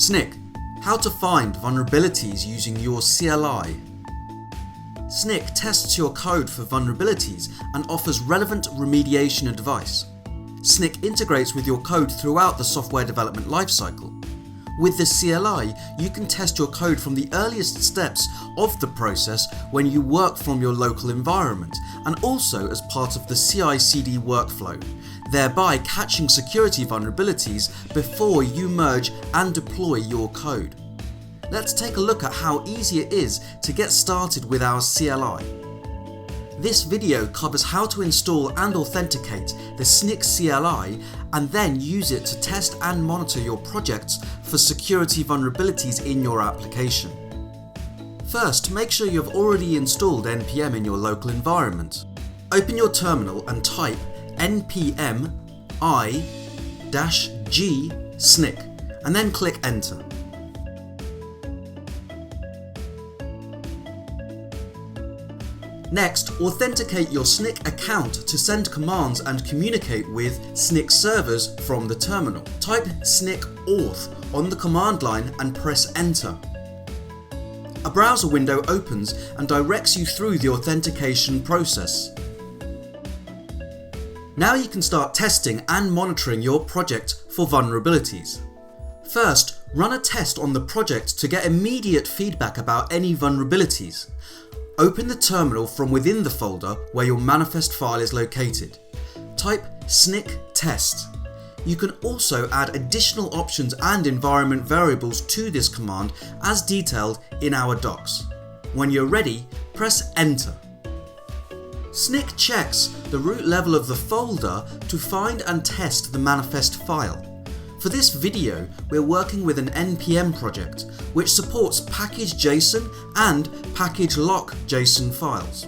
Snyk, how to find vulnerabilities using your CLI. Snyk tests your code for vulnerabilities and offers relevant remediation advice. Snyk integrates with your code throughout the software development lifecycle. With the CLI, you can test your code from the earliest steps of the process when you work from your local environment, and also as part of the CI/CD workflow, thereby catching security vulnerabilities before you merge and deploy your code. Let's take a look at how easy it is to get started with our CLI. This video covers how to install and authenticate the Snyk CLI and then use it to test and monitor your projects for security vulnerabilities in your application. First, make sure you've already installed npm in your local environment. Open your terminal and type npm i-g snyk and then click enter. Next, authenticate your Snyk account to send commands and communicate with Snyk servers from the terminal. Type Snyk auth on the command line and press enter. A browser window opens and directs you through the authentication process. Now you can start testing and monitoring your project for vulnerabilities. First, run a test on the project to get immediate feedback about any vulnerabilities. Open the terminal from within the folder where your manifest file is located. Type Snyk test. You can also add additional options and environment variables to this command as detailed in our docs. When you're ready, press enter. Snyk checks the root level of the folder to find and test the manifest file. For this video, we're working with an npm project which supports package.json and package.lock.json files.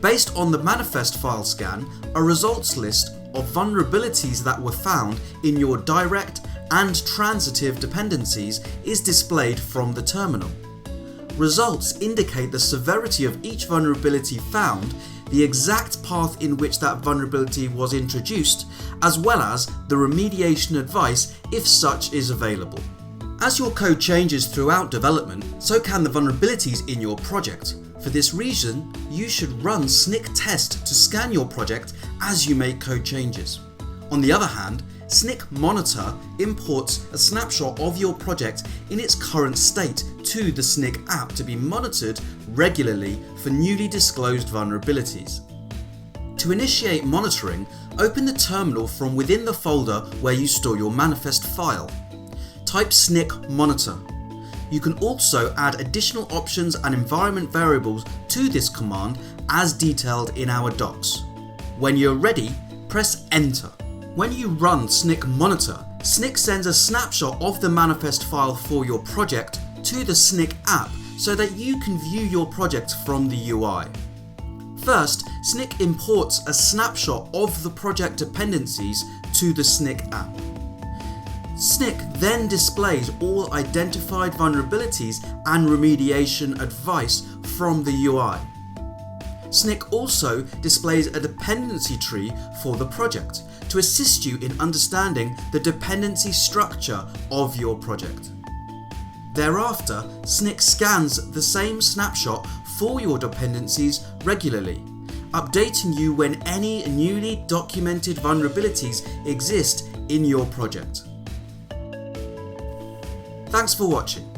Based on the manifest file scan, a results list of vulnerabilities that were found in your direct and transitive dependencies is displayed from the terminal. Results indicate the severity of each vulnerability found, the exact path in which that vulnerability was introduced, as well as the remediation advice if such is available. As your code changes throughout development, so can the vulnerabilities in your project. For this reason, you should run Snyk test to scan your project as you make code changes. On the other hand, Snyk monitor imports a snapshot of your project in its current state to the Snyk app to be monitored regularly for newly disclosed vulnerabilities. To initiate monitoring, open the terminal from within the folder where you store your manifest file. Type Snyk monitor. You can also add additional options and environment variables to this command as detailed in our docs. When you're ready, press enter. When you run Snyk monitor, Snyk sends a snapshot of the manifest file for your project to the Snyk app so that you can view your project from the UI. First, Snyk imports a snapshot of the project dependencies to the Snyk app. Snyk then displays all identified vulnerabilities and remediation advice from the UI. Snyk also displays a dependency tree for the project to assist you in understanding the dependency structure of your project. Thereafter, Snyk scans the same snapshot for your dependencies regularly, updating you when any newly documented vulnerabilities exist in your project. Thanks for watching.